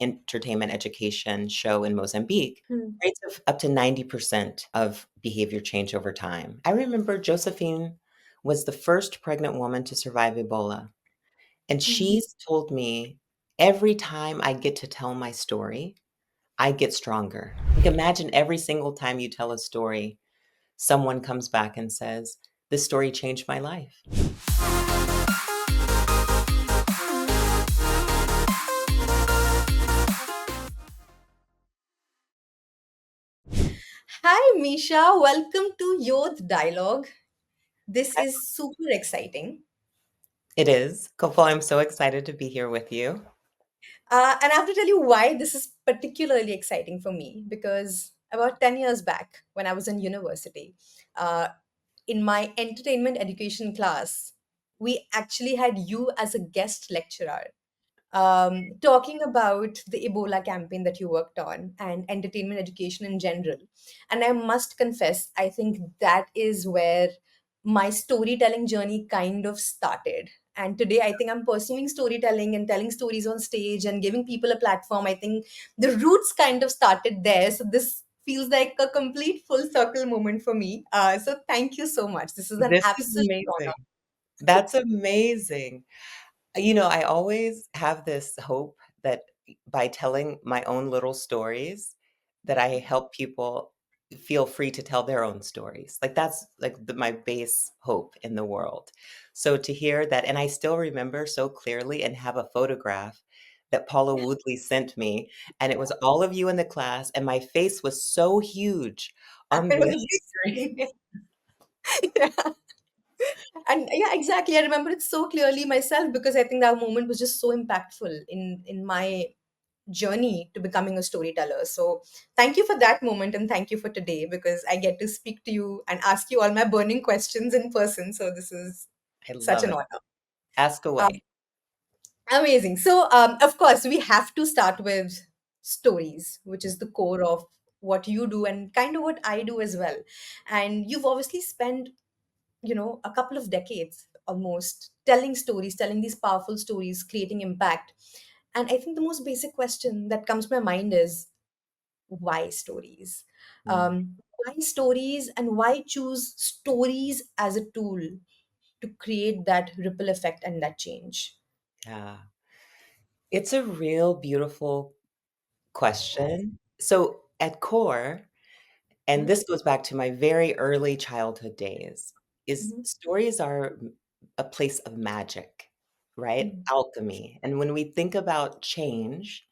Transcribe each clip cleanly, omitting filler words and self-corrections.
entertainment education show in Mozambique, Mm. rates of up to 90% of behavior change over time. I remember Josephine was the first pregnant woman to survive Ebola, and Mm. she's told me every time I get to tell my story, I get stronger. Like, imagine every single time you tell a story, someone comes back and says, "This story changed my life." Hi, Meesha. Welcome to Youth Dialogue. This is super exciting. It is. Gopal, I'm so excited to be here with you. And I have to tell you why this is particularly exciting for me because about 10 years back, when I was in university, uh, in my entertainment education class, we actually had you as a guest lecturer talking about the Ebola campaign that you worked on and entertainment education in general. And I must confess, I think that is where my storytelling journey kind of started. And today, I think I'm pursuing storytelling and telling stories on stage and giving people a platform. I think the roots kind of started there. So, this feels like a complete full circle moment for me. So, thank you so much. This is an This is absolute amazing. honor. That's amazing. I always have this hope that by telling my own little stories, that I help people feel free to tell their own stories. Like, that's like my base hope in the world. So to hear that, and I still remember so clearly and have a photograph that Paula Woodley sent me, and it was all of you in the class, and my face was so huge on It was the a big screen. screen. Yeah. And yeah, exactly. I remember it so clearly myself because I think that moment was just so impactful in my journey to becoming a storyteller. So thank you for that moment and thank you for today because I get to speak to you and ask you all my burning questions in person. So this is I such love an it. honor. Ask Um, away. Amazing. So of course we have to start with stories, which is the core of what you do and kind of what I do as well. And you've obviously spent a couple of decades almost telling stories, telling these powerful stories, creating impact. And I think the most basic question that comes to my mind is why stories? Mm, Why stories and why choose stories as a tool to create that ripple effect and that change? yeah. It's a real beautiful question. So at core, and Mhm. this goes back to my very early childhood days, is Mhm. stories are a place of magic, right? Mhm. Alchemy. And when we think about change,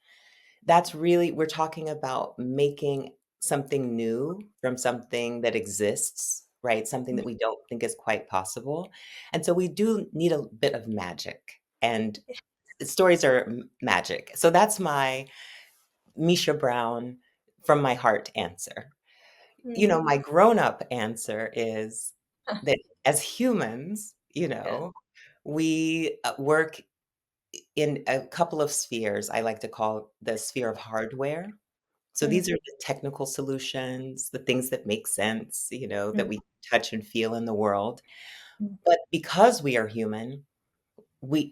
that's really, we're talking about making something new from something that exists, right? Something that we don't think is quite possible. And so we do need a bit of magic. And stories are magic. So that's my Meesha Brown from my heart answer. Mhm. My grown-up answer is that as humans, Yeah. we work in a couple of spheres. I like to call the sphere of hardware. So these Mm. are the technical solutions, the things that make sense, that Mm. we touch and feel in the world. Mm. But because we are human,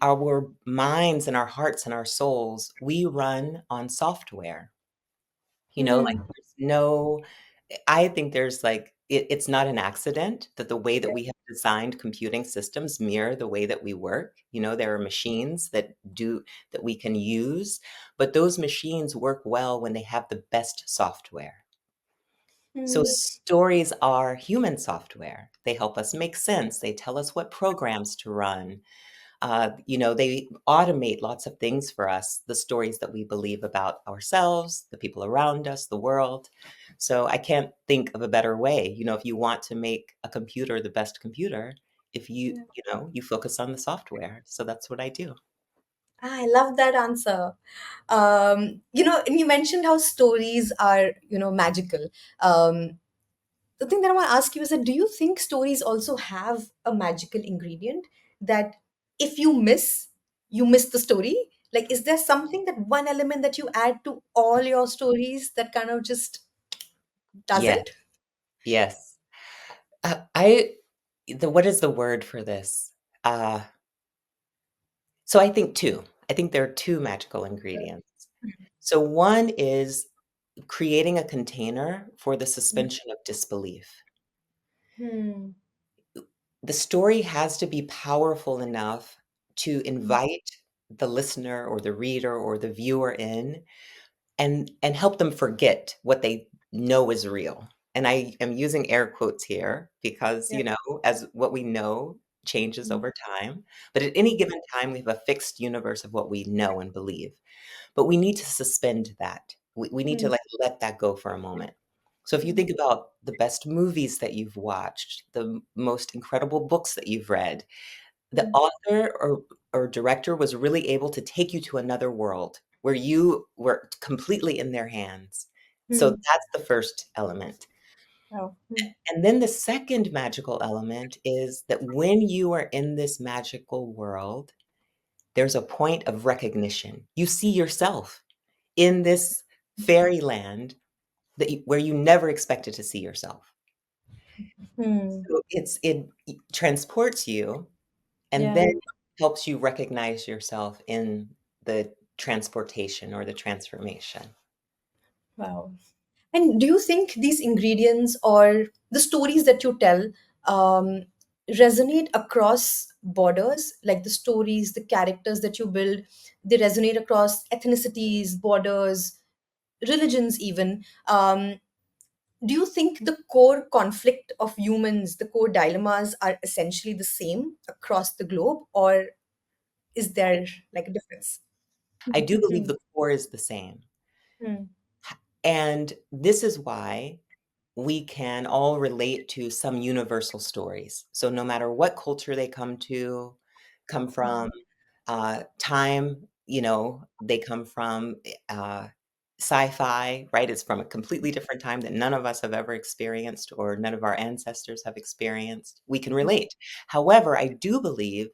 our minds and our hearts and our souls, we run on software. Like, Mm. there's no I think there's, like, it's not an accident that the way that Yeah. we have designed computing systems mirror the way that we work. There are machines that we can use, but those machines work well when they have the best software. So Mm. stories are human software. They help us make sense. They tell us what programs to run. They automate lots of things for us, the stories that we believe about ourselves, the people around us, the world. So I can't think of a better way. If you want to make a computer the best computer, if you focus on the software. So that's what I do. I love that answer. And you mentioned how stories are, magical. The thing that I want to ask you is that do you think stories also have a magical ingredient that if you miss the story? Like, is there something that one element that you add to all your stories that kind of just does Yes, it? yes. I the what is the word for this? So I think two. I think there are two magical ingredients. So one is creating a container for the Mm. suspension of disbelief. Hmm. The story has to be powerful enough to Mm. invite the listener or the reader or the viewer in and help them forget what they know is real. And I am using air quotes here because, Yeah. as what we know changes Mm. over time, but at any Mm. given time, we have a fixed universe of what we know and believe. But we need to suspend that. We need to, Mm. like, let that go for a moment. So if you Mm. think about the best movies that you've watched, the most incredible books that you've read, the Mm. author or director was really able to take you to another world where you were completely in their hands. So Mm. that's the first element. Wow. Mm. And then the second magical element is that when you are in this magical world, there's a point of recognition. You see yourself in this fairyland where you never expected to see yourself. Hmm. So it transports you and Yeah. then helps you recognize yourself in the transportation or the transformation. Wow. And do you think these ingredients or the stories that you tell um, resonate across borders? Like the stories, the characters that you build, they resonate across ethnicities, borders, religions, even. Do you think the core conflict of humans, the core dilemmas, are essentially the same across the globe, or is I there like a difference? I do believe Hmm. the core is the same. Hmm. And this is why we can all relate to some universal stories. So no matter what culture they come from, time, they come from, sci-fi, right? It's from a completely different time that none of us have ever experienced or none of our ancestors have experienced. We can relate. However, I do believe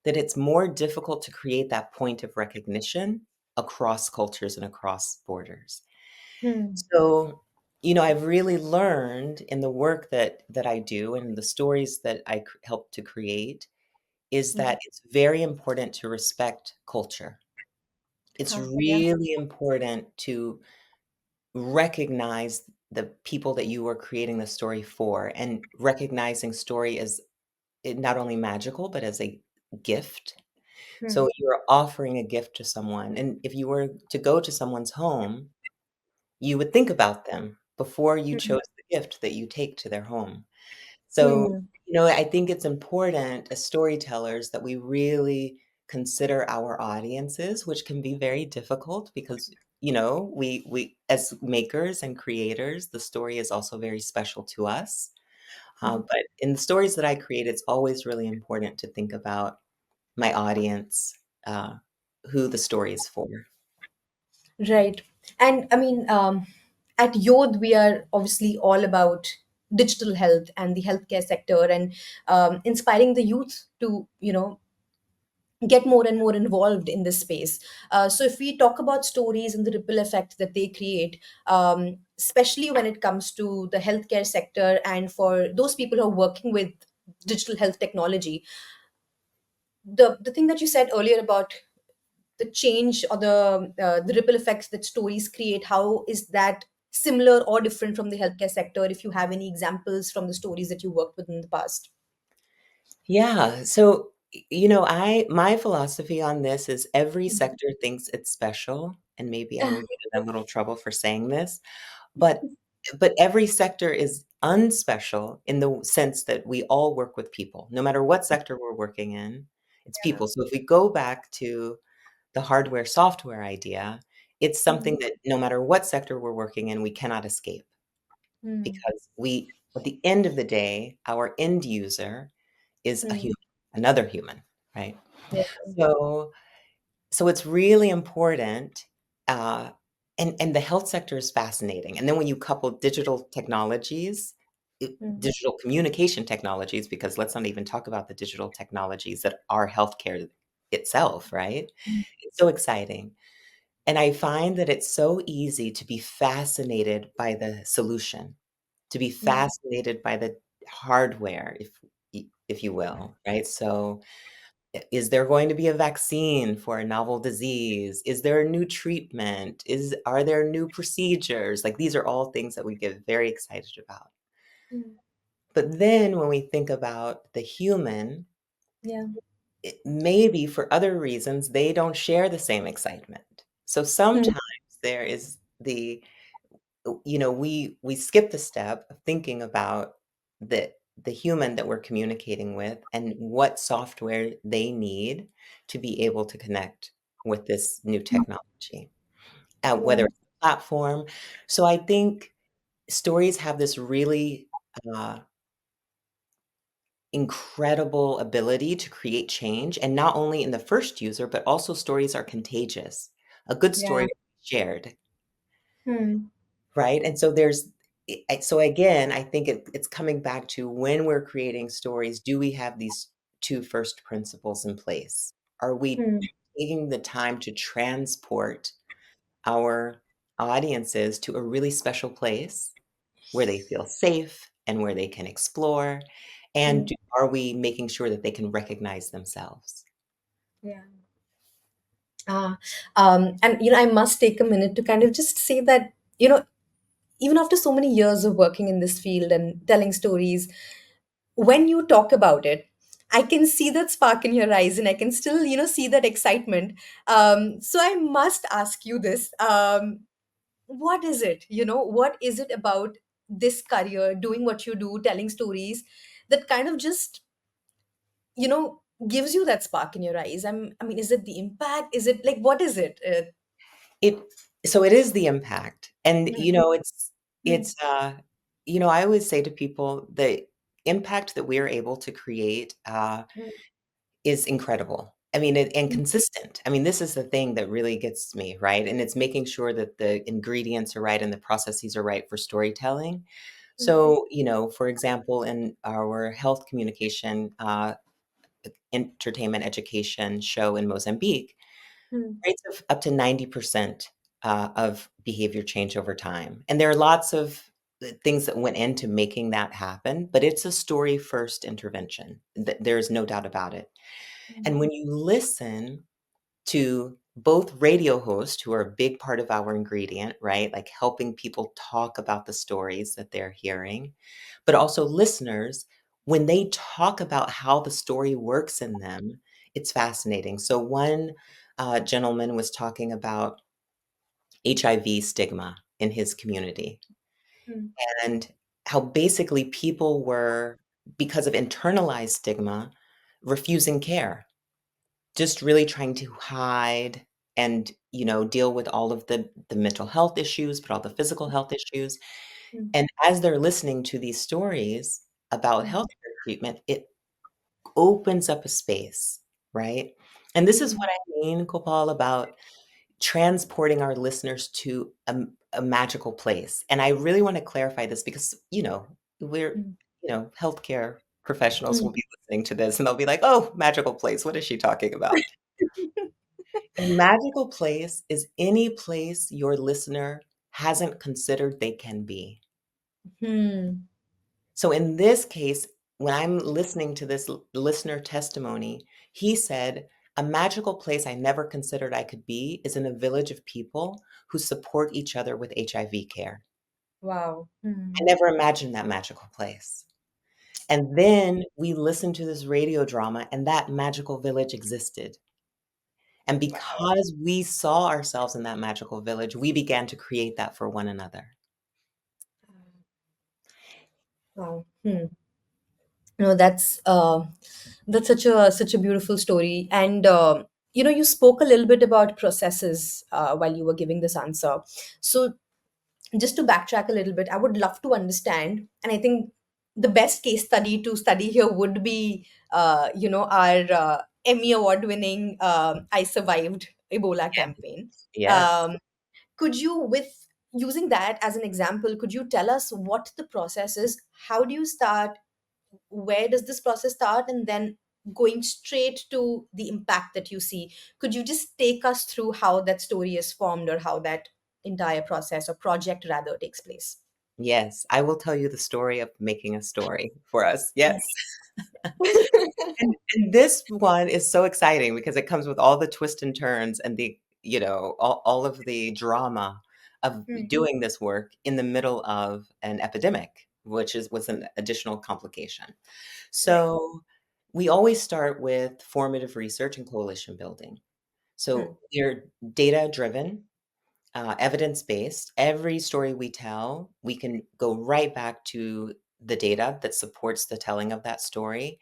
that it's more difficult to create that point of recognition across cultures and across borders. Hmm. So, I've really learned in the work that I do and the stories that I help to create is Hmm. that it's very important to respect culture. It's Huh. Yeah. really important to recognize the people that you are creating the story for and recognizing story as not only magical, but as a gift. Hmm. So you're offering a gift to someone. And if you were to go to someone's home, you would think about them before you Hmm. chose the gift that you take to their home. So, Hmm. I think it's important as storytellers that we really consider our audiences, which can be very difficult because, we as makers and creators, the story is also very special to us. But in the stories that I create, it's always really important to think about my audience, uh, who the story is for. Right. And I mean, at Yod, we are obviously all about digital health and the healthcare sector and inspiring the youth to, get more and more involved in this space. So if we talk about stories and the ripple effect that they create, especially when it comes to the healthcare sector and for those people who are working with digital health technology, the thing that you said earlier about the change or the ripple effects that stories create, how is that similar or different from the healthcare sector, if you have any examples from the stories that you worked with in the past? Yeah. So, I my philosophy on this is every Mhm. sector thinks it's special, and maybe I will get in a little trouble for saying this, but every sector is unspecial in the sense that we all work with people. No matter what sector we're working in, it's Yeah. people. So if we go back to the hardware software idea, it's Mhm. something that no matter what sector we're working in, we cannot escape Mm. because at the end of the day, our end user is a Mm. human, another human, right? Yeah. So it's really important, uh, and the health sector is fascinating, and then when you couple Mm. digital communication technologies, because let's not even talk about the digital technologies that are healthcare itself, right? Mm. It's so exciting, and I find that it's so easy to be fascinated by the solution, to be Mm. fascinated by the hardware, if you will, right? So Is there going to be a vaccine for a novel disease? Is there a new treatment? Are there new procedures? Like these are all things that we get very excited about. Mm. But then when we think about the human, Yeah. maybe for other reasons, they don't share the same excitement. So Hmm. sometimes there is we skip the step of thinking about the the human that we're communicating with and what software they need to be able to connect with this new technology, whether Yeah. it's a platform. So I think stories have this really uh, incredible ability to create change, and not only in the first user, but also stories are contagious. A good Yeah. story shared. Hmm. Right? And so there's so again, I think it's coming back to when we're creating stories, do we have these 2 first principles in place? Are we Hmm. taking the time to transport our audiences to a really special place where they feel safe and where they can explore? And Hmm. are we making sure that they can recognize themselves? Yeah. Ah, and I must take a minute to kind of just say that, even after so many years of working in this field and telling stories, when you talk about it, I can see that spark in your eyes, and I can still, see that excitement. So I must ask you this: what is it? What is it about this career, doing what you do, telling stories, that kind of just, gives you that spark in your eyes? I mean, is it the impact? Is it like, what is it? It so it is the impact, and, Mm, mm, it's, I always say to people, the impact that we're able to create, mm, is incredible. I mean, and consistent. I mean, this is the thing that really gets me, right? And it's making sure that the ingredients are right and the processes are right for storytelling. mm, So, for example, in our health communication, entertainment education show in Mozambique, mm, rates of up to 90% of behavior change over time. And there are lots of things that went into making that happen, but it's a story first intervention. There's no doubt about it. mm, And when you listen to both radio hosts, who are a big part of our ingredient, right? Like helping people talk about the stories that they're hearing, but also listeners, when they talk about how the story works in them, it's fascinating. So, one gentleman was talking about HIV stigma in his community mm, and how basically people were, because of internalized stigma, refusing care, just really trying to hide and, deal with all of the mental health issues, but all the physical health issues. mm, And as they're listening to these stories about mm, healthcare treatment, it opens up a space, right? And this is mm, what I mean, Gopal, about transporting our listeners to a magical place. And I really want to clarify this because, we're, mm, healthcare professionals mm. will be listening to this and they'll be like, oh, magical place. What is she talking about? A magical place is any place your listener hasn't considered they can be. Hmm. So in this case, when I'm listening to this listener testimony, he said, a magical place I never considered I could be is in a village of people who support each other with HIV care. Wow. I Hmm. never imagined that magical place. And then we listened to this radio drama, and that magical village existed. And Wow. because we saw ourselves in that magical village, we began to create that for one another. Wow. Hmm. That's such a beautiful story. And you spoke a little bit about processes while you were giving this answer. So just to backtrack a little bit, I would love to understand, and I think the best case study to study here would be, our Emmy award winning "I Survived" Ebola campaign. Yes. Um, could you, with using that as an example, could you tell us what the process is? How do you start? Where does this process start? And then going straight to the impact that you see, could you just take us through how that story is formed, or how that entire process or project rather takes place? Yes, I will tell you the story of making a story for us. Yes. And this one is so exciting because it comes with all the twists and turns and all of the drama of Mm, doing this work in the middle of an epidemic, which was an additional complication. right. So we always start with formative research and coalition building. Mm, So we're data driven, evidence based. Every story we tell, we can go right back to the data that supports the telling of that story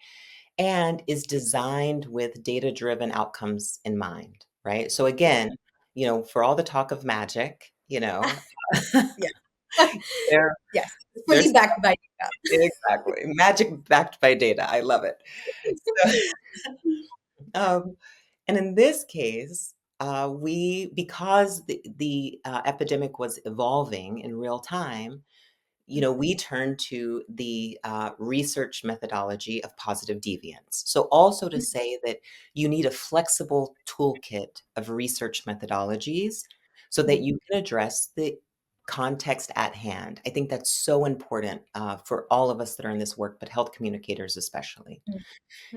and is designed with data-driven outcomes in mind, right? So yeah. again, for all the talk of magic, Yeah. there Yes. there's Fully backed by exactly, magic backed by data. I love it. So, um, and in this case, because the epidemic was evolving in real time, data. we turn to the research methodology of positive deviance. So, also to say that you need a flexible toolkit of research methodologies so that Mm, you can address the context at hand. I think that's so important for all of us that are in this work, but health communicators especially. mm,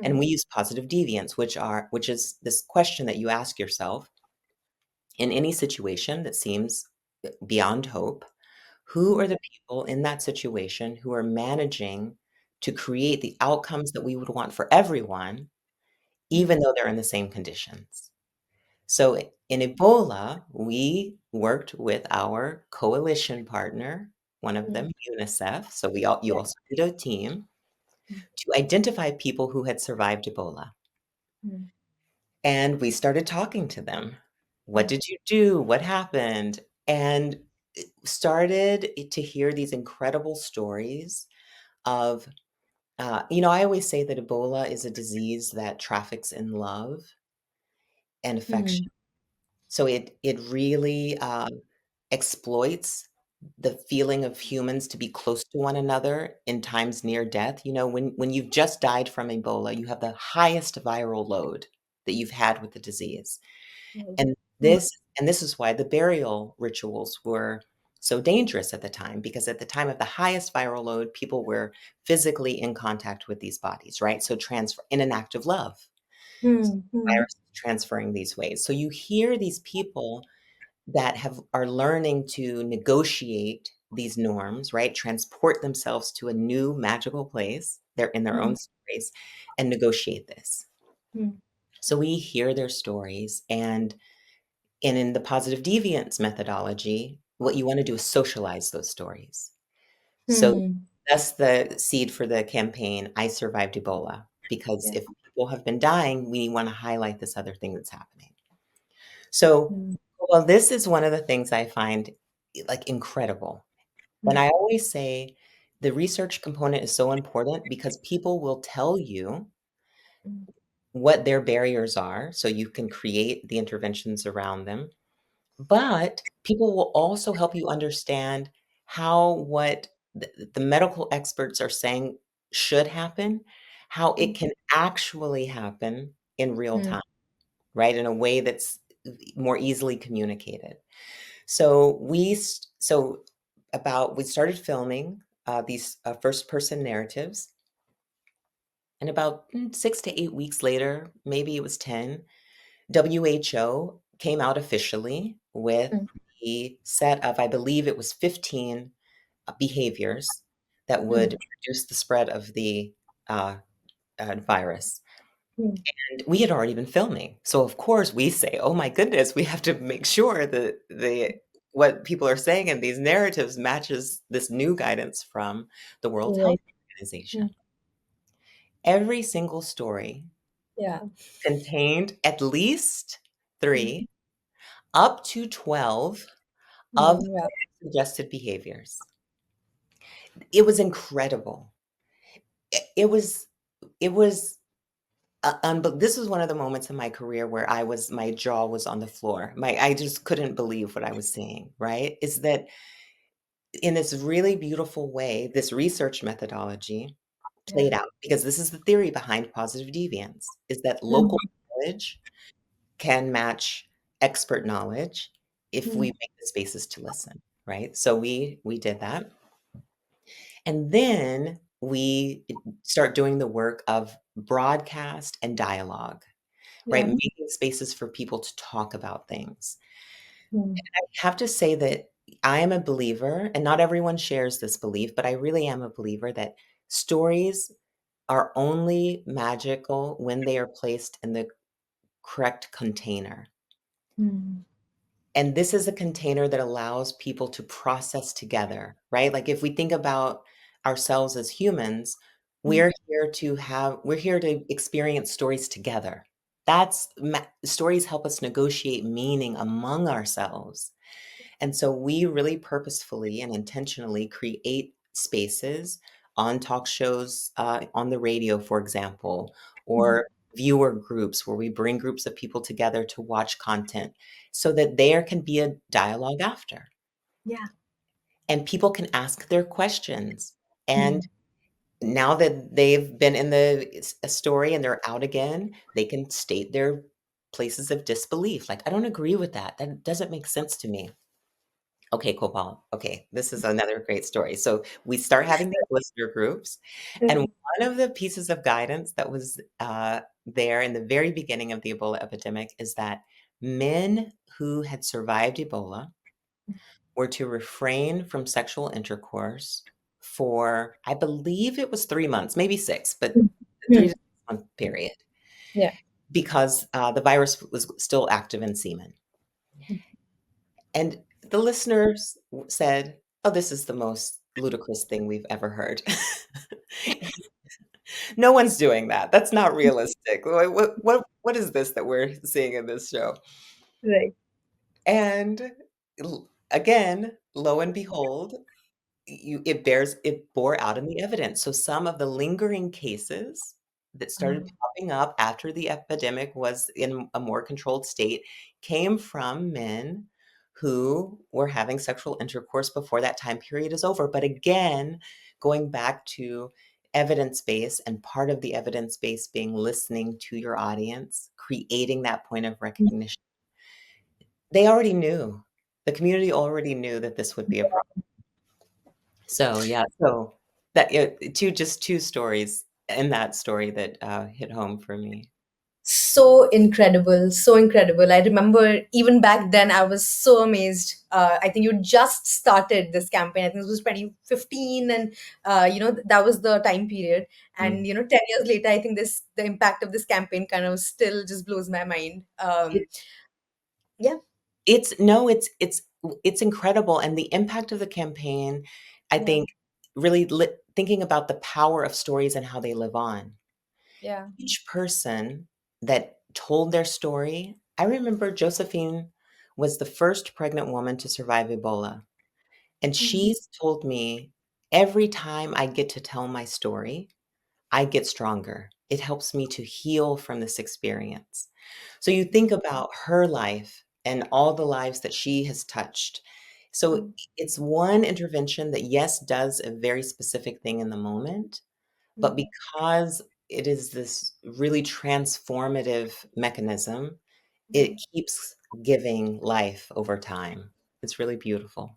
And mm, we use positive deviance, which is this question that you ask yourself in any situation that seems beyond hope. Who are mm, the people in that situation who are managing to create the outcomes that we would want for everyone, mm, even though they're in the same conditions? So in Ebola, we worked with our coalition partner, one of mm, them, UNICEF. So you yeah. also did a team Mm, to identify people who had survived Ebola. mm, And we started talking to them. What mm, did you do? What happened? And started to hear these incredible stories of, I always say that Ebola is a disease that traffics in love and mm, affection. So it really exploits the feeling of humans to be close to one another in times near death. When you've just died from Ebola, you have the highest viral load that you've had with the disease. right. And Mm, this is why the burial rituals were so dangerous at the time, because at the time of the highest viral load, people were physically in contact with these bodies, right? So transfer in an act of love. So mm, the mm, virus is transferring these ways. So you hear these people that are learning to negotiate these norms, right? Transport themselves to a new magical place. They're in their mm, own space and negotiate this. mm, So we hear their stories and in the positive deviance methodology, what you want to do is socialize those stories. So mm, that's the seed for the campaign, I Survived Ebola, because yeah. if people have been dying, we want to highlight this other thing that's happening. So, Mm, well, this is one of the things I find like incredible. And mm, I always say the research component is so important because people will tell you mm, what their barriers are so you can create the interventions around them. But people will also help you understand how what the medical experts are saying should happen, how it mm, can actually happen in real mm, time, right? In a way that's more easily communicated. So we started filming these first person narratives, and about 6 to 8 weeks later, maybe it was 10, WHO came out officially with mm, the set of, I believe it was 15 behaviors that mm, would reduce the spread of the uh, virus. mm, And we had already been filming. So, of course, we say, oh my goodness, we have to make sure that what people are saying in these narratives matches this new guidance from the World Health right. Organization. Mm, Every single story yeah. contained at least Mm, 3 up to 12 of mm, yeah. suggested behaviors. It was incredible. It was but this was one of the moments in my career where my jaw was on the floor. I just couldn't believe what I was seeing, right? Is that in this really beautiful way, this research methodology Yeah. played out because this is the theory behind positive deviance, is that Mm, local knowledge can match expert knowledge if we mm, make the spaces to listen, right? So we did that. And then we start doing the work of broadcast and dialogue, right? Yeah. Making spaces for people to talk about things. Mm. I have to say that I am a believer, and not everyone shares this belief, but I really am a believer that stories are only magical when they are placed in the correct container. Mm. And this is a container that allows people to process together, right? Like if we think about ourselves as humans, Mm. we're here to experience stories together. Stories help us negotiate meaning among ourselves. And so we really purposefully and intentionally create spaces on talk shows, on the radio, for example, Mm. or viewer groups where we bring groups of people together to watch content so that there can be a dialogue after. Yeah. And people can ask their questions. And Mm. now that they've been in a story and they're out again, they can state their places of disbelief. Like, I don't agree with that. That doesn't make sense to me. Okay, Cobalt. Okay, this is another great story. So we start having these listener groups, and Mm. one of the pieces of guidance that was there in the very beginning of the Ebola epidemic is that men who had survived Ebola were to refrain from sexual intercourse for, I believe it was 3 months, maybe six, but Mm. 3 to 6 month period, Yeah. because the virus was still active in semen. And the listeners said, "Oh, this is the most ludicrous thing we've ever heard." No one's doing that. That's not realistic. What is this that we're seeing in this show? Right. And again, lo and behold, it bore out in the evidence. So some of the lingering cases that started Um, popping up after the epidemic was in a more controlled state came from men who were having sexual intercourse before that time period is over. But again, going back to evidence base, and part of the evidence base being listening to your audience, creating that point of recognition. They already knew. The community already knew that this would be a problem. So, yeah, so that yeah, 2 stories in that story that, hit home for me. So incredible, so incredible. I remember even back then, I was so amazed. I think you just started this campaign. I think it was 2015, and that was the time period. Mm. And 10 years later, I think the impact of this campaign kind of still just blows my mind. It Yeah, it's no, it's incredible, and the impact of the campaign, I yeah, think, really thinking about the power of stories and how they live on. yeah. Each person that told their story, I remember Josephine was the first pregnant woman to survive Ebola, and Mm. she's told me, "Every time I get to tell my story, I get stronger. It helps me to heal from this experience." So you think about her life and all the lives that she has touched. So Mm. it's one intervention that, yes, does a very specific thing in the moment, but Mm. because it is this really transformative mechanism, it Mm. keeps giving life over time. It's really beautiful.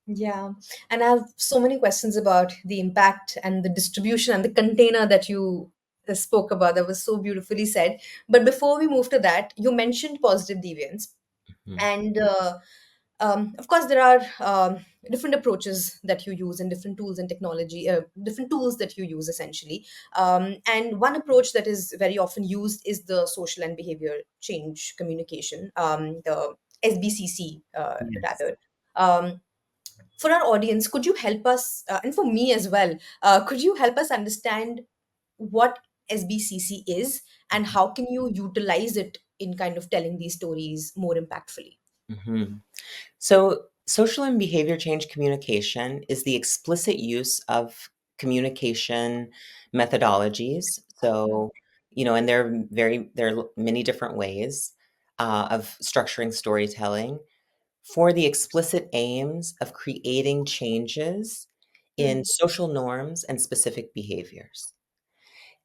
Yeah, and I have so many questions about the impact and the distribution and the container that you spoke about. That was so beautifully said. But before we move to that, you mentioned positive deviance, Mhm. and of course, there are different approaches that you use and different tools and technology, different tools that you use essentially. And one approach that is very often used is the social and behavior change communication, the SBCC, Yes. rather. Um, for our audience, could you help us, and for me as well, could you help us understand what SBCC is and how can you utilize it in kind of telling these stories more impactfully? Mhm. So, social and behavior change communication is the explicit use of communication methodologies. Mm. So, and there are many different ways of structuring storytelling for the explicit aims of creating changes in Mm. social norms and specific behaviors.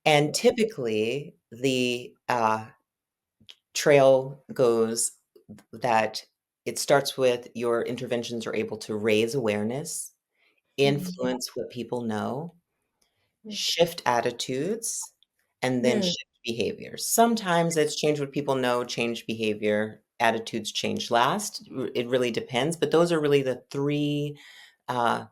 And typically, the trail goes that it starts with your interventions are able to raise awareness, Mm. influence what people know, Mm. shift attitudes, and then Mm. shift behaviors. Sometimes it's change what people know, change behavior, attitudes change last. It really depends, but those are really the three uh,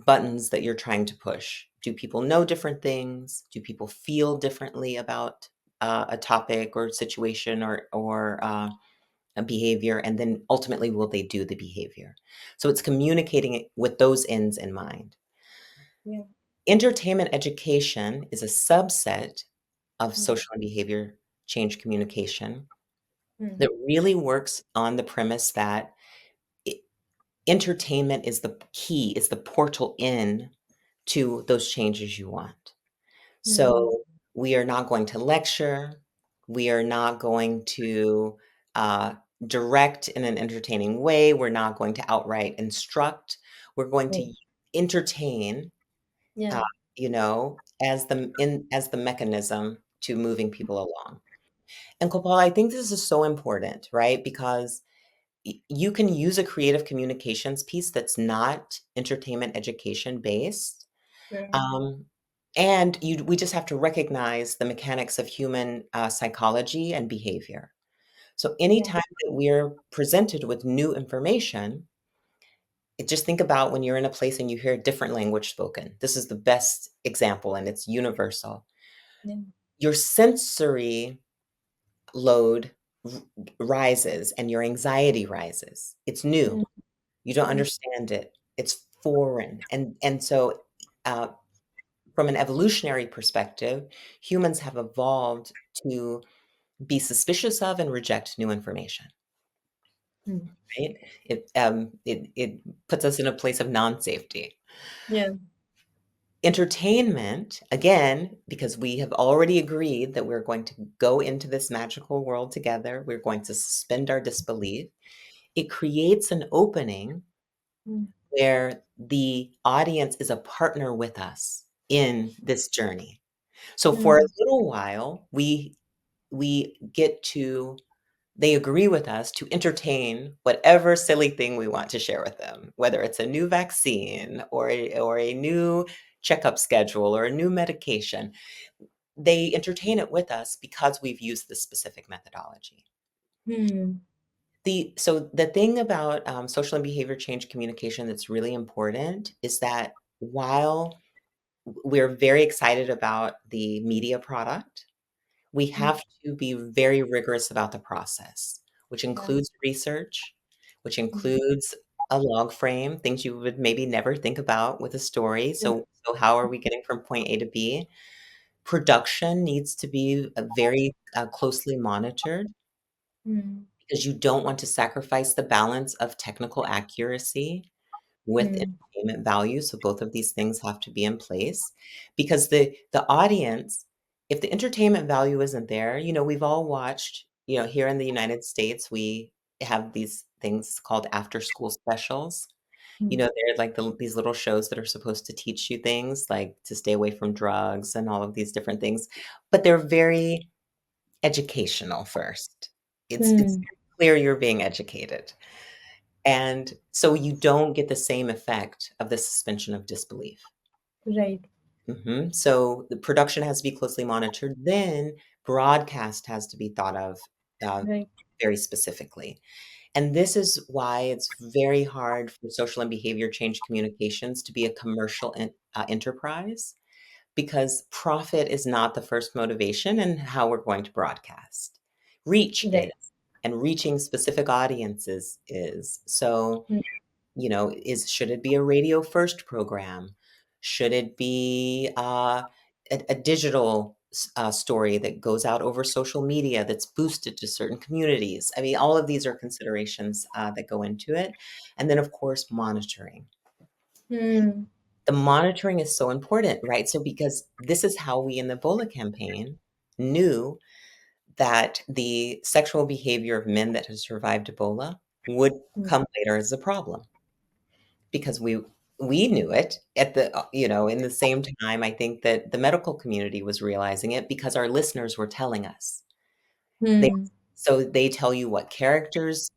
buttons that you're trying to push. Do people know different things? Do people feel differently about a topic or situation or a behavior? And then ultimately, will they do the behavior? So it's communicating it with those ends in mind. Yeah. Entertainment education is a subset of Mm. social and behavior change communication Mm. that really works on the premise that I entertainment is the key, is the portal in to those changes you want. Mm. So, we are not going to lecture, we are not going to, uh, direct in an entertaining way, we're not going to outright instruct, we're going Right. to entertain, Yeah. uh, as the mechanism to moving people along. And Gopal, I think this is so important, right? Because you can use a creative communications piece that's not entertainment education based. Yeah. Um, and we just have to recognize the mechanics of human psychology and behavior. So Yeah. anytime that we're presented with new information, just think about when you're in a place and you hear a different language spoken. This is the best example, and it's universal. Yeah. Your sensory load r rises and your anxiety rises. It's new. Mm. You don't Mm. understand it. It's foreign. And so, uh, from an evolutionary perspective, humans have evolved to be suspicious of and reject new information, Mm. right? It puts us in a place of non-safety. Yeah. Entertainment, again, because we have already agreed that we're going to go into this magical world together, we're going to suspend our disbelief. It creates an opening Mm. where the audience is a partner with us in this journey. So for a Mm. little while, we get to they agree with us to entertain whatever silly thing we want to share with them, whether it's a new vaccine or a new checkup schedule or a new medication. They entertain it with us because we've used this specific methodology. Mm. The thing about social and behavior change communication that's really important is that while we're very excited about the media product, we Mm. have to be very rigorous about the process, which Yeah. includes research, which Mm. includes a log frame, things you would maybe never think about with a story. Yeah. So how are we getting from point A to B? Production needs to be very closely monitored Mm. because you don't want to sacrifice the balance of technical accuracy with Mm. entertainment value, so both of these things have to be in place because the audience if the entertainment value isn't there, we've all watched, here in the United States, we have these things called after school specials. Mm. They're like these little shows that are supposed to teach you things like to stay away from drugs and all of these different things, but they're very educational first. It's Mm. clear you're being educated. And so you don't get the same effect of the suspension of disbelief. Right. So the production has to be closely monitored. Then broadcast has to be thought of uh, Right. very specifically. And this is why it's very hard for social and behavior change communications to be a commercial enterprise because profit is not the first motivation in how we're going to broadcast. Reach is, Right. and reaching specific audiences is. So Mm. should it be a radio first program? Should it be a digital story that goes out over social media that's boosted to certain communities? I mean, all of these are considerations that go into it. And then, of course, monitoring. Mm. The monitoring is so important, right? So, because this is how we in the Ebola campaign knew that the sexual behavior of men that had survived Ebola would Mm. come later as a problem. Because we knew it at in the same time, I think that the medical community was realizing it because our listeners were telling us. They Mm. so they tell you what characters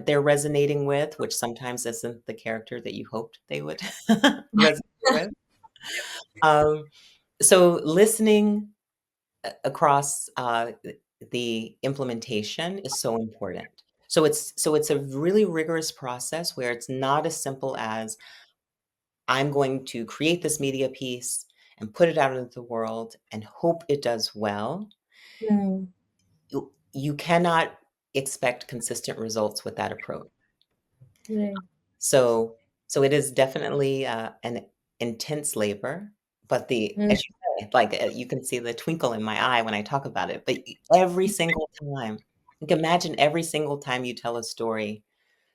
they're resonating with, which sometimes isn't the character that you hoped they would resonate with. Um, so listening across the implementation is so important. So it's a really rigorous process where it's not as simple as I'm going to create this media piece and put it out into the world and hope it does well. Mm, You cannot expect consistent results with that approach. right. So so it is definitely, an intense labor, but the Mm, as you say, like, you can see the twinkle in my eye when I talk about it, but every single time, like, imagine every single time you tell a story,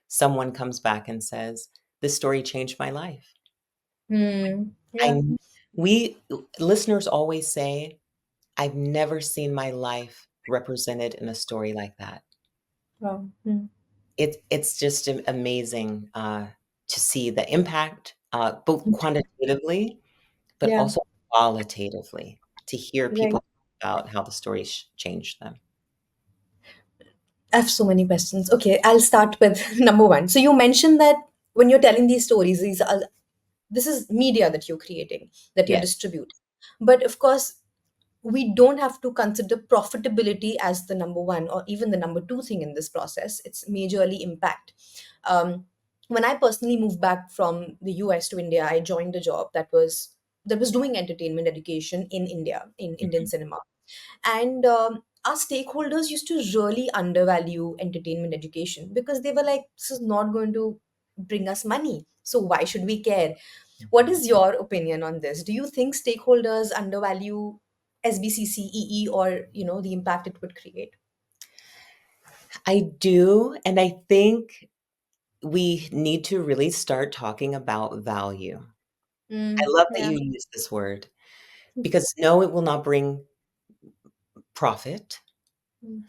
someone comes back and says, "This story changed my life." yeah. I we listeners always say, "I've never seen my life represented in a story like that." Wow. Mm, It's just amazing, to see the impact, both quantitatively, but yeah. also qualitatively, to hear Right. people about how the story changed them. I have so many questions. Okay, I'll start with number one. So you mentioned that when you're telling these stories, these are this is media that you're creating, that you're Yes. distributing. But of course, we don't have to consider profitability as the number one or even the number two thing in this process. It's majorly impact. Um, when I personally moved back from the US to India, I joined a job that was doing entertainment education in India in Indian Mhm. cinema, and our stakeholders used to really undervalue entertainment education because they were like, this is not going to bring us money, so why should we care? What Mhm. is your opinion on this? Do you think stakeholders undervalue SBCC or the impact it would create? I do, and I think we need to really start talking about value. I love that Yeah. you use this word because no, it will not bring profit, Mm,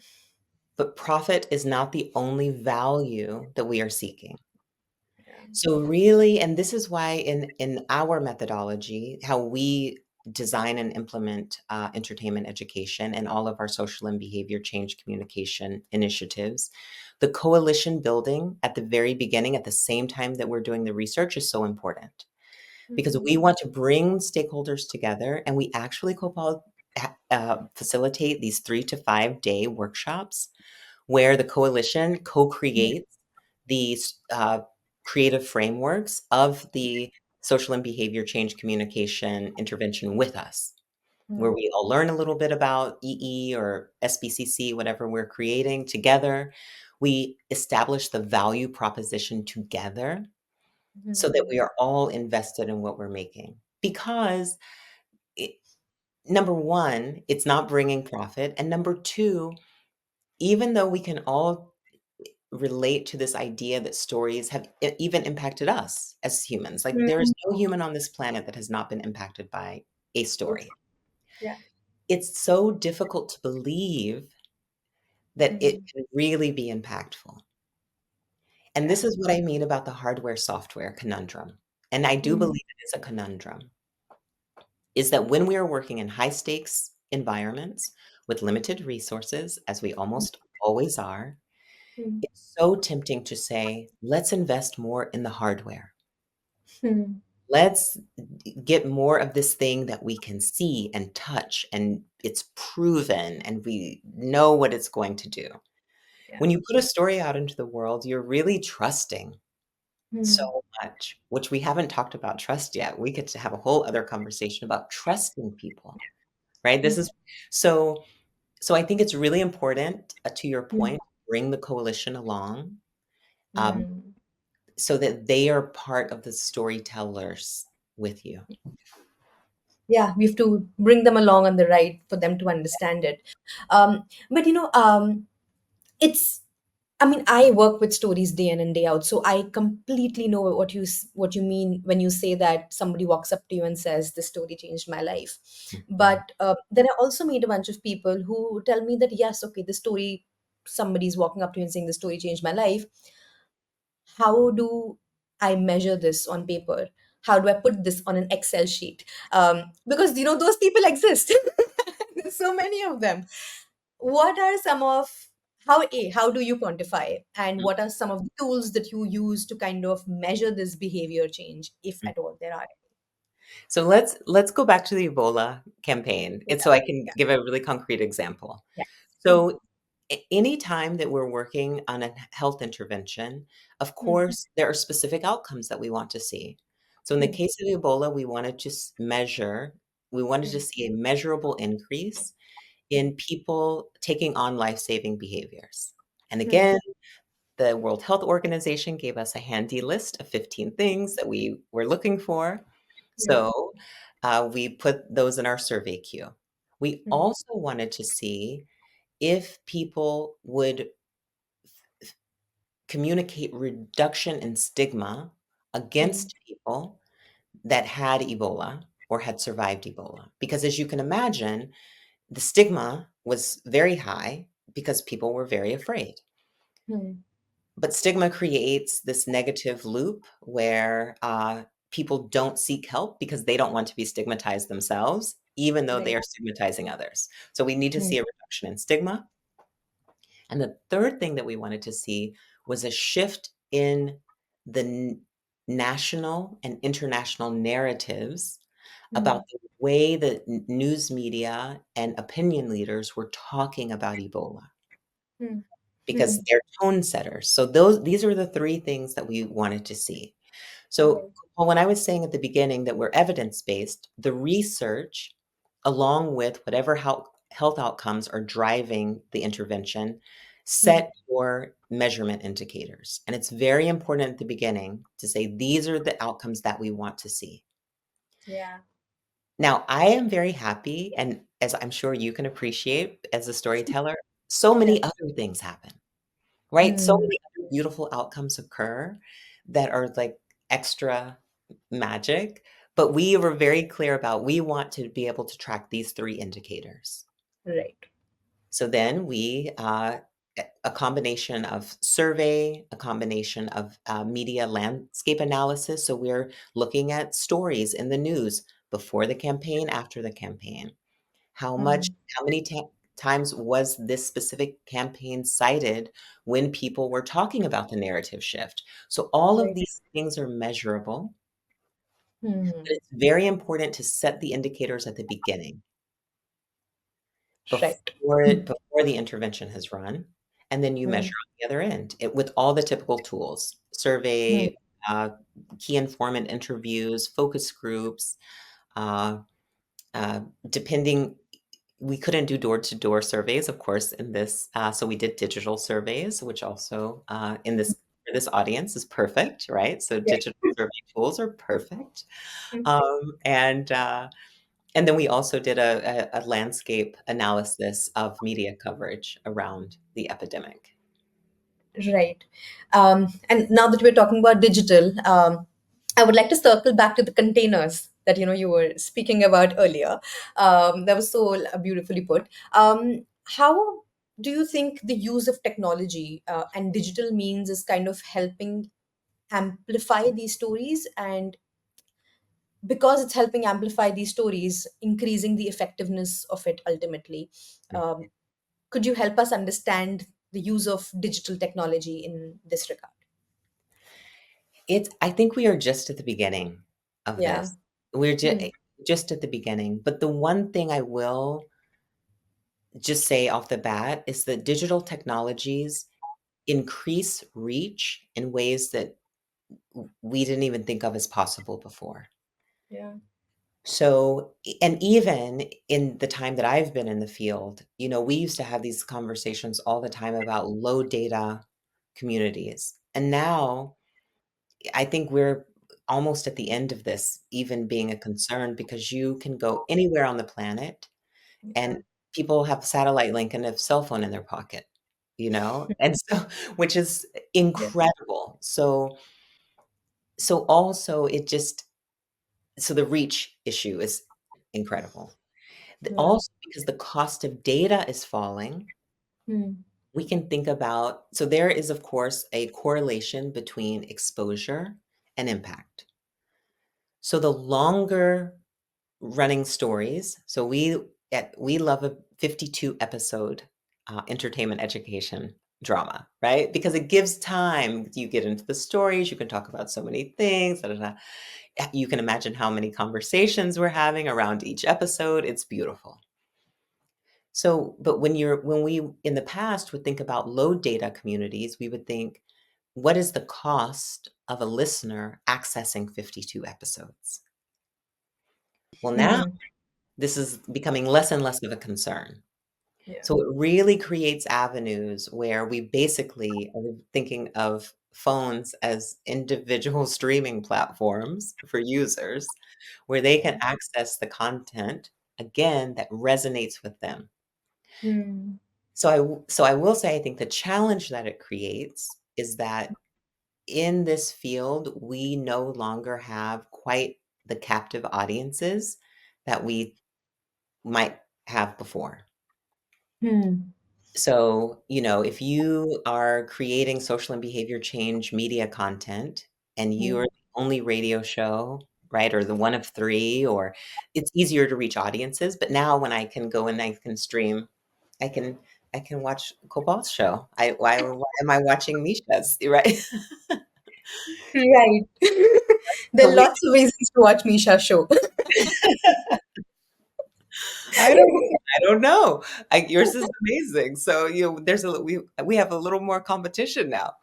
but profit is not the only value that we are seeking. yeah. So really, and this is why in our methodology, how we design and implement entertainment education and all of our social and behavior change communication initiatives, the coalition building at the very beginning, at the same time that we're doing the research, is so important because Mm, we want to bring stakeholders together, and we actually facilitate these 3 to 5 day workshops where the coalition mm, co-creates these creative frameworks of the social and behavior change communication intervention with us, where mm, we all learn a little bit about EE or SBCC, whatever we're creating together. We establish the value proposition together so that we mm, are all invested in what we're making. Because it, number one, it's not bringing profit. And number two, even though we can all relate to this idea that stories have even impacted us as humans. Like there is mm. no human on this planet that has not been impacted by a story. Yeah. It's so difficult to believe that it Mm, can really be impactful. And yeah. this is what I mean about the hardware software conundrum. And I do Mm, believe it is a conundrum, is that when we are working in high stakes environments with limited resources, as we almost always are, mm, it's so tempting to say, let's invest more in the hardware. mm. Let's get more of this thing that we can see and touch, and it's proven, and we know what it's going to do. Yeah. When you put a story out into the world, you're really trusting so Mm, much, which we haven't talked about trust yet. We get to have a whole other conversation about trusting people, right? This mm, is so so I think it's really important, to your mm, point, bring the coalition along, um, mm. so that they are part of the storytellers with you. Yeah, we have to bring them along on the ride for them to understand it. But it's I mean, I work with stories day in and day out, so I completely know what you mean when you say that somebody walks up to you and says, "This story changed my life." Mhm. But then I also meet a bunch of people who tell me that yes, okay, the story somebody's walking up to you and saying, "The story changed my life." How do I measure this on paper? How do I put this on an Excel sheet? Because those people exist. There's so many of them. What are some of how do you quantify, and what are some of the tools that you use to kind of measure this behavior change, if Mm. at all there are? So let's go back to the Ebola campaign. Yeah, It's so I can yeah, give a really concrete example. yeah. Mm, So any time that we're working on a health intervention, of mm, course, there are specific outcomes that we want to see. So in the mm, case of Ebola, we wanted to mm, see a measurable increase mm, in people taking on life-saving behaviors. And mm, again, the World Health Organization gave us a handy list of 15 things that we were looking for. mm, So we put those in our survey queue. We mm, also wanted to see if people would communicate reduction in stigma mm, against people that had Ebola or had survived Ebola. Because as you can imagine, the stigma was very high because people were very afraid. mm. But stigma creates this negative loop where people don't seek help because they don't want to be stigmatized themselves, even though they Right. are stigmatizing others. So we need to Mm, see a reduction in stigma. And the third thing that we wanted to see was a shift in the national and international narratives about mm, the way that news media and opinion leaders were talking about Ebola mm, because mm. they're tone setters. So these are the three things that we wanted to see. So Right. well, when I was saying at the beginning that we're evidence-based, the research, along with whatever health outcomes are driving the intervention, Mm, set your measurement indicators. And it's very important at the beginning to say, these are the outcomes that we want to see. yeah. Now, I am very happy, and as I'm sure you can appreciate as a storyteller, so Yeah. many other things happen. Right? So Mm, many other beautiful outcomes occur that are like extra magic, but we were very clear about we want to be able to track these 3 indicators. right. So then a combination of survey, a combination of media landscape analysis. So we're looking at stories in the news before the campaign, after the campaign. How much Mm, how many times was this specific campaign cited when people were talking about the narrative shift? So all of right. these things are measurable, but Mm, it's very important to set the indicators at the beginning right. before the intervention has run, and then you measure Mm, on the other end, with all the typical tools, mm, survey, uh, key informant interviews, focus groups, uh, uh, depending we couldn't do door-to-door surveys, of course, in this, so we did digital surveys, which also, in this for this audience is perfect, right? So right. digital survey tools are perfect. And, and then we also did a landscape analysis of media coverage around the epidemic. Right. And now that we're talking about digital, I would like to circle back to the containers that you were speaking about earlier. That was so beautifully put. How do you think the use of technology and digital means is kind of helping amplify these stories, and because it's helping amplify these stories, increasing the effectiveness of it ultimately? Um, could you help us understand the use of digital technology in this regard? I think we are just at the beginning of Yeah. this. We're Hmm. just at the beginning, but the one thing I will just say off the bat is that digital technologies increase reach in ways that we didn't even think of as possible before. Yeah. So, and even in the time that I've been in the field, we used to have these conversations all the time about low data communities. And now I think we're almost at the end of this even being a concern because you can go anywhere on the planet Yeah. and people have satellite link and a cell phone in their pocket, And so which is Yeah. incredible. So also so the reach issue is incredible. Yeah. Also because the cost of data is falling, Hmm. we can think about so there is of course a correlation between exposure and impact. So the longer running stories, so we love a 52 episode entertainment education drama, right? Because it gives time. You get into the stories, you can talk about so many things. Da, da, da. You can imagine how many conversations we're having around each episode. It's beautiful. So, but when we in the past would think about low data communities, we would think, what is the cost of a listener accessing 52 episodes? Well, now Hmm. this is becoming less and less of a concern. Yeah. So it really creates avenues where we basically are thinking of phones as individual streaming platforms for users where they can Yeah. access the content again that resonates with them. Hmm. So I will say I think the challenge that it creates is that in this field we no longer have quite the captive audiences that we might have before. Hmm. So, if you are creating social and behavior change media content and you're Hmm. the only radio show, right, or the one of three, or it's easier to reach audiences. But now when I can go and I can stream, I can I can watch Cobalt's show. Why am I watching Misha's, right? Right. There So are we lots of reasons to watch Misha's show. I don't know. Yours is amazing. So there's we have a little more competition now.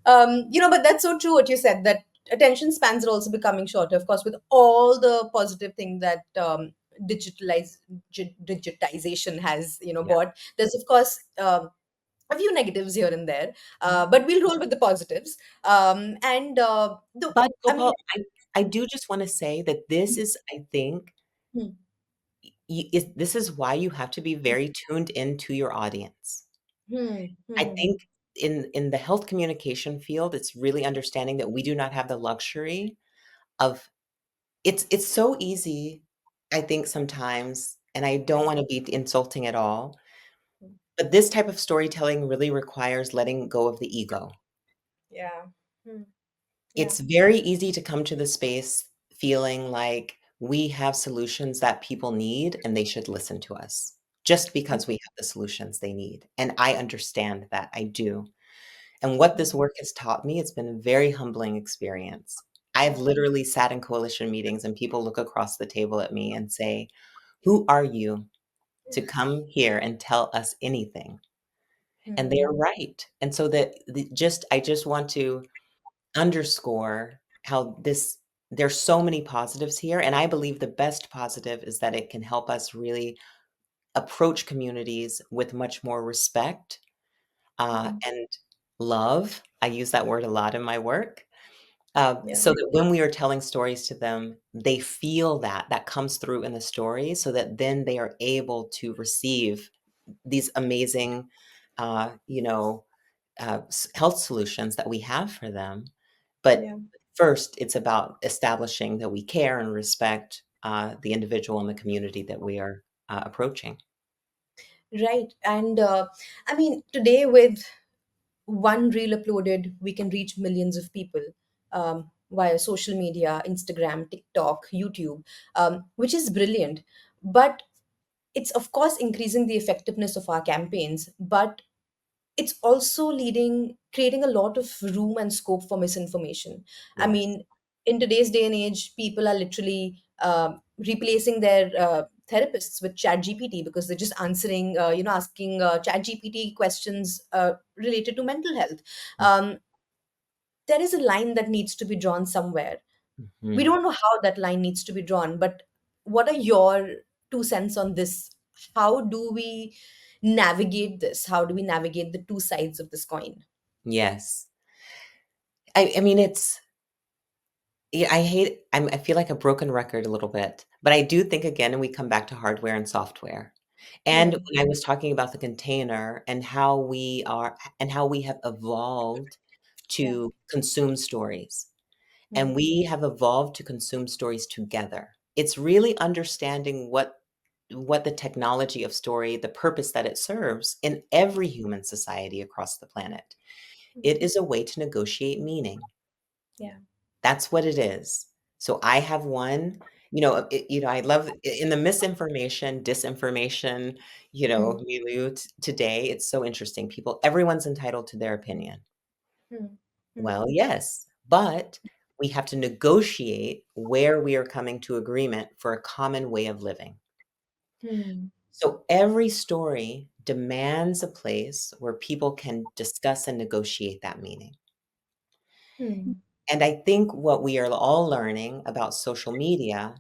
But that's so true what you said, that attention spans are also becoming shorter, of course, with all the positive thing that digitalize digitization has Yeah. brought. There's of course a few negatives here and there, Mhm. but we'll roll with the positives. And the But I mean, Gopal, I do just want to say that this is, I think, hmm, this is why you have to be very tuned into your audience. hmm, hmm, I hmm, think in the health communication field, it's really understanding that we do not have the luxury of it's so easy, I think sometimes, and I don't want to be insulting at all, hmm. but this type of storytelling really requires letting go of the ego. Yeah. Hmm, yeah. It's very easy to come to the space feeling like we have solutions that people need and they should listen to us just because we have the solutions they need. And I understand that. I do. And what Hmm, this work has taught me, it's been a very humbling experience. I've yeah. literally sat in coalition meetings and people look across the table at me and say, "Who are you to come here and tell us anything?" And they Hmm, are right. And so I just want to underscore how there's so many positives here, and I believe the best positive is that it can help us really approach communities with much more respect, hmm, and love. I use that word a lot in my work, yeah. so that when we are telling stories to them, they feel that comes through in the story so that then they are able to receive these amazing, uh, you know, health solutions that we have for them. But Yeah. first, it's about establishing that we care and respect the individual and the community that we are approaching. Right. And I mean, today with one reel uploaded, we can reach millions of people via social media, Instagram, TikTok, YouTube, which is brilliant. But it's, of course, increasing the effectiveness of our campaigns. But it's also creating a lot of room and scope for misinformation. I Yes. mean, in today's day and age, people are literally replacing their therapists with chat gpt, because they're just answering asking chat gpt questions related to mental health. um, there is a line that needs to be drawn somewhere. We Mhm. don't know how that line needs to be drawn, but what are your 2 cents on this? How do we navigate this? How do we navigate the two sides of this coin? Yes. I mean, yeah, I feel like a broken record a little bit, but I do think again, and we come back to hardware and software. And Hmm. when I was talking about the container and how we have evolved Yeah. to consume stories, Hmm. and we have evolved to consume stories together. It's really understanding what the technology of story, the purpose that it serves in every human society across the planet. It is a way to negotiate meaning. Yeah. That's what it is. So I have one. I love in the misinformation, disinformation, Hmm. milieu today, it's so interesting. Everyone's entitled to their opinion. Hmm. Hmm. Well, yes, but we have to negotiate where we are coming to agreement for a common way of living. Hmm. So every story demands a place where people can discuss and negotiate that meaning. Hmm. And I think what we are all learning about social media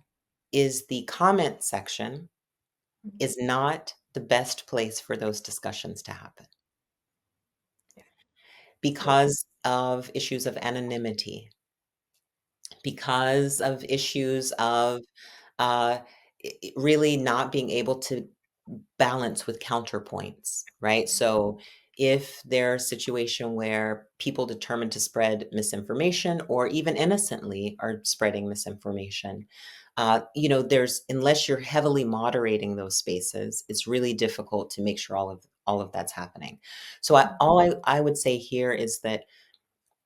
is the comment section Hmm. is not the best place for those discussions to happen Yeah. True. because of issues of anonymity, because of issues of uh, really not being able to balance with counterpoints, right? So if there's a situation where people determine to spread misinformation or even innocently are spreading misinformation, there's unless you're heavily moderating those spaces, it's really difficult to make sure all of that's happening. So I would say here is that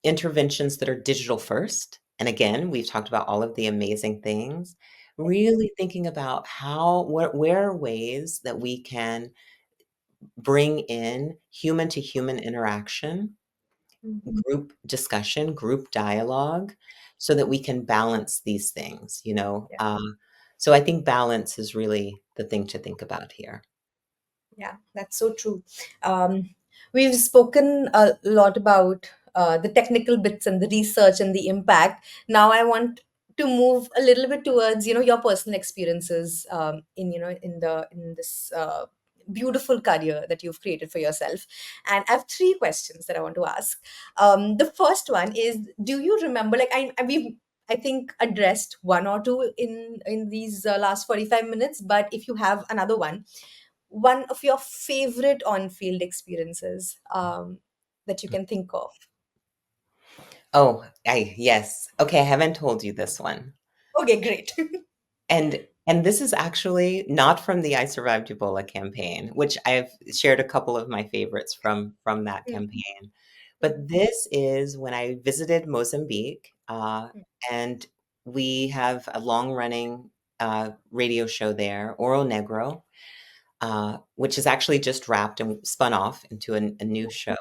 interventions that are digital first, and again, we've talked about all of the amazing things, really thinking about where are ways that we can bring in human to human interaction, Hmm. group discussion, group dialogue, so that we can balance these things, Yeah. so I think balance is really the thing to think about here. Yeah, that's so true. Um, we've spoken a lot about the technical bits and the research and the impact. Now I want to move a little bit towards your personal experiences in this beautiful career that you've created for yourself. And I have three questions that I want to ask. The first one is, do you remember? Like we've I think addressed one or two in these last 45 minutes, but if you have another one of your favorite on-field experiences that you can think of. Oh, yes. Okay, I haven't told you this one. Okay, great. And this is actually not from the I Survived Ebola campaign, which I've shared a couple of my favorites from that Mm, campaign. mm, But this is when I visited Mozambique, mm, and we have a long-running radio show there, Oro Negro, which is actually just wrapped and spun off into a new show.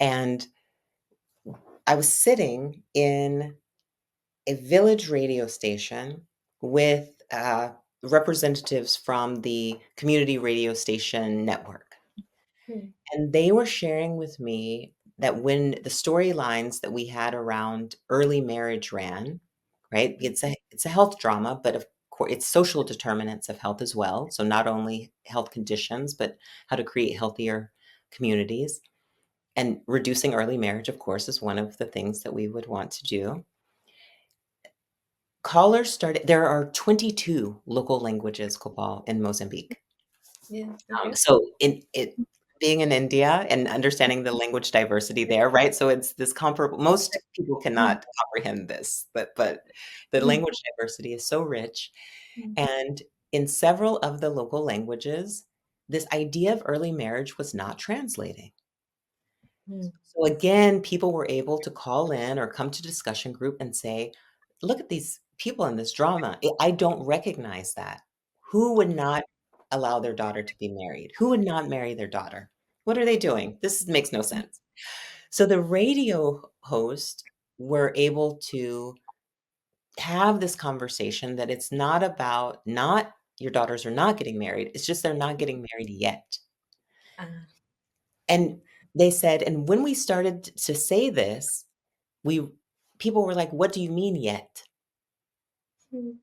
And I was sitting in a village radio station with representatives from the community radio station network. mm, And they were sharing with me that when the storylines that we had around early marriage ran, right? mm, It's a health drama, but of course it's social determinants of health as well. So not only health conditions, but how to create healthier communities. And reducing early marriage, of course, is one of the things that we would want to do. Callers started There are 22 local languages, Kopal, in Mozambique. yeah, okay. So in it being in India and understanding the language diversity there, right? So it's this comparable most people Mm, cannot comprehend this, but the mm, language diversity is so rich. mm, And in several of the local languages, this idea of early marriage was not translating. mm, So again, people were able to call in or come to discussion group and say, look at these people in this drama. I don't recognize that. Who would not allow their daughter to be married? Who would not marry their daughter? What are they doing? This makes no sense. So the radio host were able to have this conversation that it's not about not your daughters are not getting married. It's just they're not getting married yet. ah, And they said, and when we started to say this, we people were like, "What do you mean yet?" mm,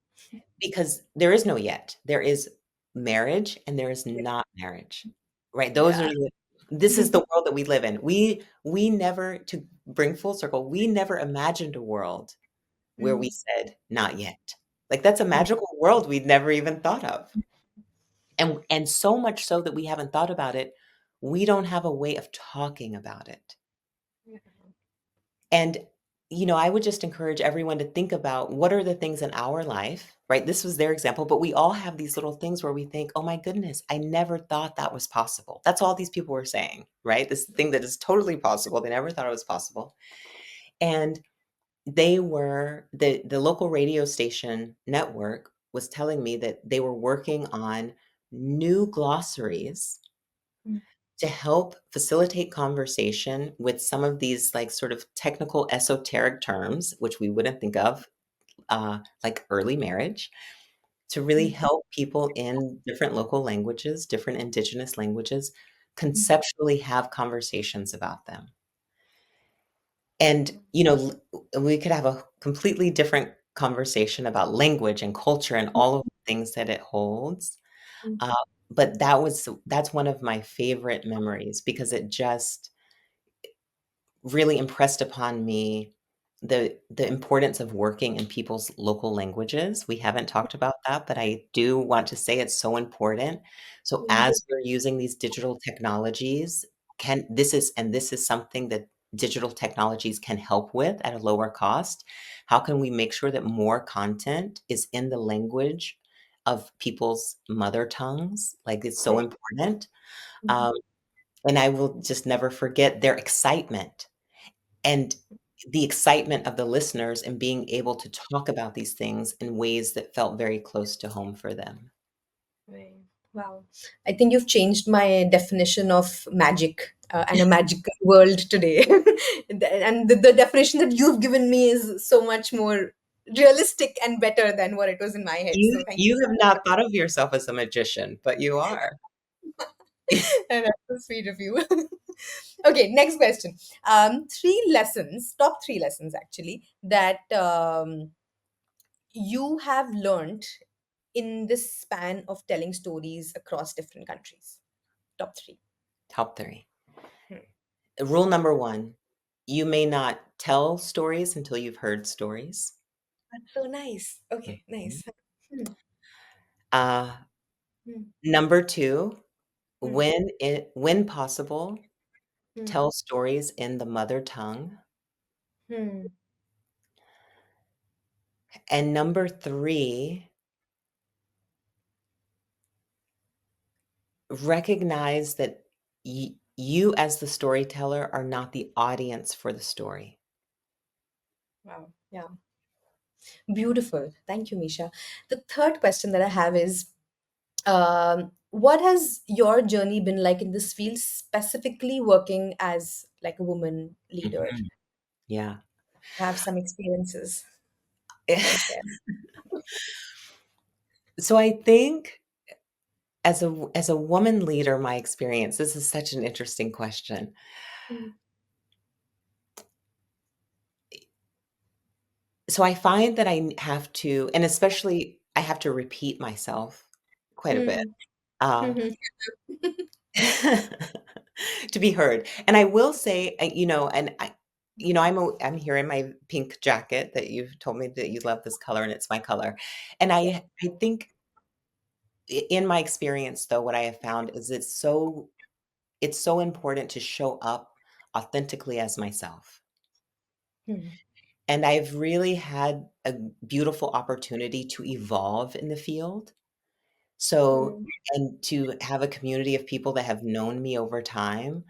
Because there is no yet. There is marriage and there is not marriage, right? Those are yeah. the This is the world that we live in. We never to bring full circle, we never imagined a world where we Mm, said, "Not yet." Like, that's a mm, magical world we'd never even thought of. And so much so that we haven't thought about it, we don't have a way of talking about it. yeah. And, I would just encourage everyone to think about what are the things in our life, right? This was their example, but we all have these little things where we think, oh my goodness, I never thought that was possible. That's all these people were saying, right? This thing that is totally possible. They never thought it was possible. And they were the local radio station network was telling me that they were working on new glossaries Mm, to help facilitate conversation with some of these like sort of technical esoteric terms, which we wouldn't think of, like early marriage, to really mm, help people in different local languages, different indigenous languages, mm, conceptually have conversations about them. And, you know, we could have a completely different conversation about language and culture and all of the things that it holds. mm, Uh, but that's one of my favorite memories because it just really impressed upon me the importance of working in people's local languages. We haven't talked about that, but I do want to say it's so important. So mm, as we're using these digital technologies, this is something that digital technologies can help with at a lower cost. How can we make sure that more content is in the language of people's mother tongues? Like, it's so right. important. Mhm. Um, and I will just never forget their excitement and the excitement of the listeners and being able to talk about these things in ways that felt very close to home for them. Right. Wow. I think you've changed my definition of magic and a magical world today. And the definition that you've given me is so much more realistic and better than what it was in my head. You So thank you you have so not thought of yourself as a magician, but you are. much. And that's so sweet of you. Okay, next question. Three lessons, top three lessons actually, that you have learned in this span of telling stories across different countries. Top three. Top 3. Hmm. Rule number 1, you may not tell stories until you've heard stories. That's so nice. Okay, Mhm. nice. Hmm, Uh, hmm, Number 2, hmm, when possible, hmm, tell stories in the mother tongue. hmm. And number 3, recognize that you as the storyteller are not the audience for the story. Wow. Yeah. Beautiful. Thank you, Misha. The third question that I have is what has your journey been like in this field, specifically working as like a woman leader? Mhm. Yeah. I have some experiences you can share. So I think as a woman leader, my experience, this is such an interesting question. Hmm, So I find that have to, and especially I have to repeat myself quite a bit, hmm, uh, hmm, to be heard. And I will say, I'm here in my pink jacket that you've told me that you love this color, and it's my color. And yeah. I think in my experience, though, what I have found is it's so important to show up authentically as myself. Hmm, And I've really had a beautiful opportunity to evolve in the field. So hmm, and to have a community of people that have known me over time.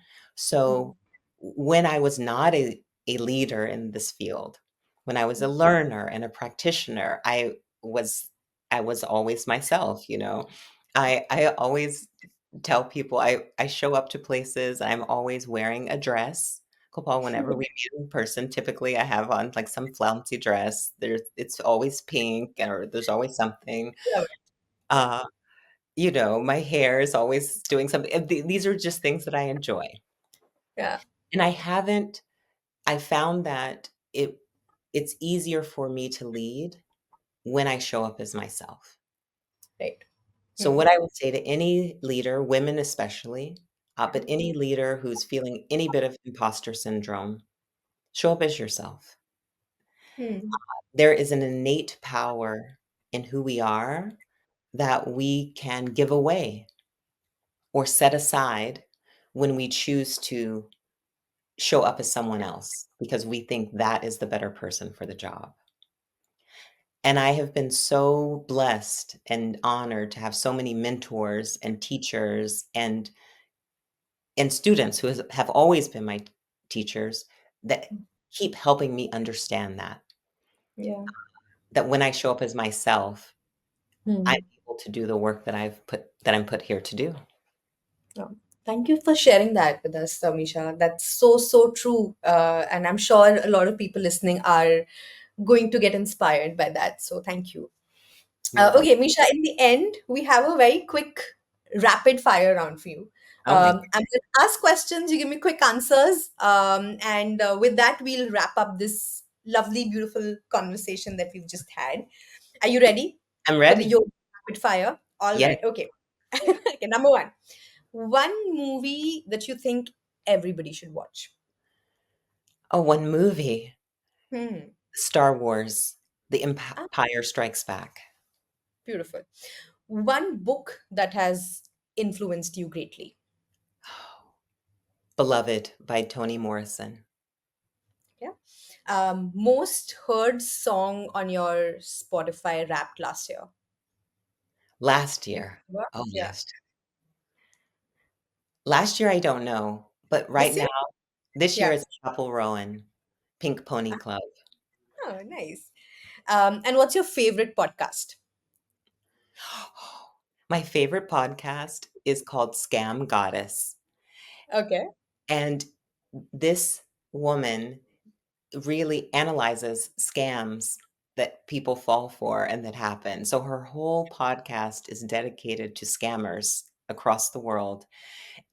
hmm, So when I was not a leader in this field, when I was a learner and a practitioner, was I was always myself, you know. I always tell people I show up to places, I'm always wearing a dress. Kopal, whenever we meet in person, typically I have on like some flouncy dress. It's always pink or there's always something. love Uh, my hair is always doing something. These are just things that I enjoy. it. Yeah. And I found that it's easier for me to lead when I show up as myself. Right. So Hmm, what I would say to any leader, women especially, but any leader who's feeling any bit of imposter syndrome, show up as yourself. hmm, There is an innate power in who we are that we can give away or set aside when we choose to show up as someone else because we think that is the better person for the job. And I have been so blessed and honored to have so many mentors and teachers and students who have always been my teachers that keep helping me understand that yeah. when I show up as myself, I'm Hmm. able to do the work that I'm put here to do. Oh, thank you for sharing that with us, Misha. That's so, so true. And I'm sure a lot of people listening are going to get inspired by that. So thank you. You're welcome. Okay, Misha, in the end, we have a very quick rapid fire round for you. Oh my, I'm going to ask questions, you give me quick answers. And with that, we'll wrap up this lovely, beautiful conversation that we've just had. Are you ready I'm for the ready. your rapid fire? All Yes. right, okay. Okay, number one. One movie that you think everybody should watch. Oh, one movie. Hmm. Star Wars, The Ah, Empire Strikes Back. beautiful. One book that has influenced you greatly. Beloved by Toni Morrison. Yeah. Most heard song on your Spotify Wrapped last year. Last You year. remember? Oh, Yeah. last. Last year, I don't know, but right This year? now, this year Yeah. is Chapel Rowan, Pink Pony Ah, Club. oh, nice. And what's your favorite podcast? My favorite podcast is called Scam Goddess. Okay. And this woman really analyzes scams that people fall for and that happen. So her whole podcast is dedicated to scammers across the world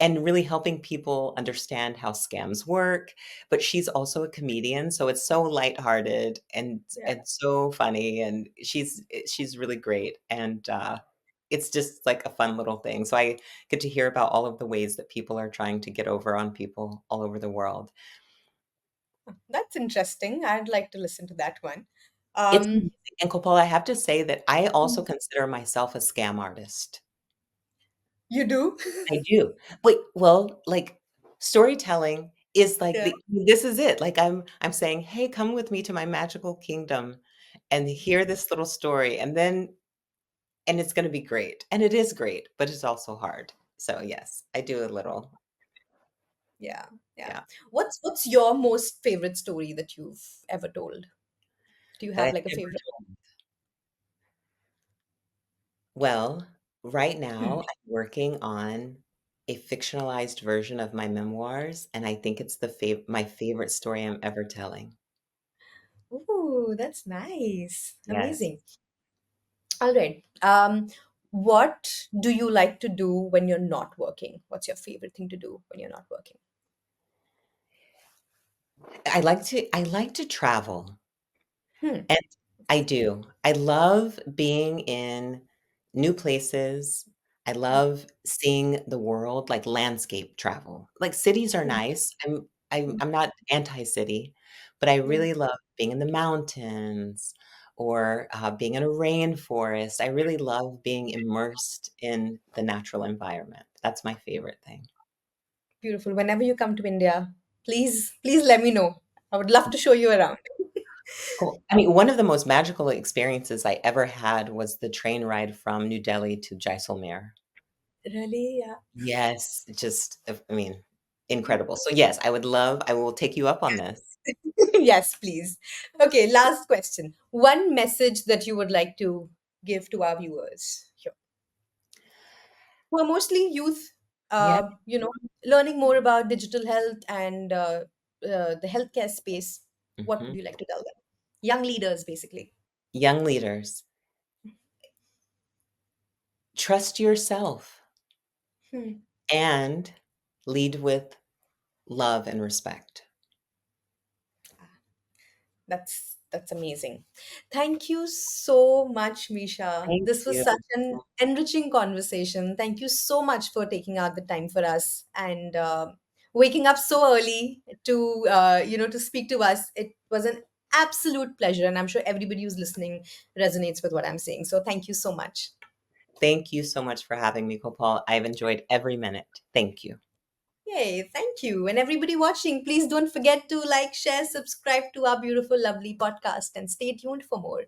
and really helping people understand how scams work. But she's also a comedian, so it's so lighthearted Yeah. and so funny, and she's really great. And it's just like a fun little thing. So I get to hear about all of the ways that people are trying to get over on people all over the world. That's interesting. I'd like to listen to that one. It's Um, amazing. And Gopal, I have to say that I also consider myself a scam artist. you do? I do. Wait, well, like, storytelling is like Yeah. this is it. Like, I'm saying, "Hey, come with me to my magical kingdom and hear this little story," and it's gonna be great. And it is great, but it's also hard. So, yes, I do a little, Yeah. Yeah. yeah, What's your most favorite story that you've ever told? Do you that have I've like a never favorite? told. Well, right Hmm. now, I'm working on a fictionalized version of my memoirs, and I think it's my favorite story I'm ever telling. Ooh, that's nice. Yes. Amazing. All right. What do you like to do when you're not working? What's your favorite thing to do when you're not working? I like to travel, Hmm. and I do. I love being in new places. I love seeing the world, like landscape travel. Like cities are Hmm. nice. I'm not anti-city, but I Yeah. really love being in the mountains or being in a rainforest. I really love being immersed in the natural environment. That's my favorite thing. Beautiful. Whenever you come to India, please let me know. I would love to show you around. Cool. I mean, one of the most magical experiences I ever had was the train ride from New Delhi to Jaisalmer. Really? Yeah. Yes, just, I mean, incredible. So yes, I will take you up on this. Yes, please. Okay, last question. One message that you would like to give to our viewers here, who are mostly youth, Yeah. learning more about digital health and the healthcare space. What would Mhm. you like to tell them? Young leaders, basically. Young leaders, trust yourself Hmm. and lead with love and respect. That's amazing. Thank you so much, Misha. Thank This was you. such an enriching conversation. Thank you so much for taking out the time for us and waking up so early to to speak to us. It was an absolute pleasure, and I'm sure everybody who's listening resonates with what I'm saying. So thank you so much. Thank you so much for having me, Gopal. I've enjoyed every minute. Thank you. Yay, thank you. And everybody watching, please don't forget to like, share, subscribe to our beautiful, lovely podcast and stay tuned for more.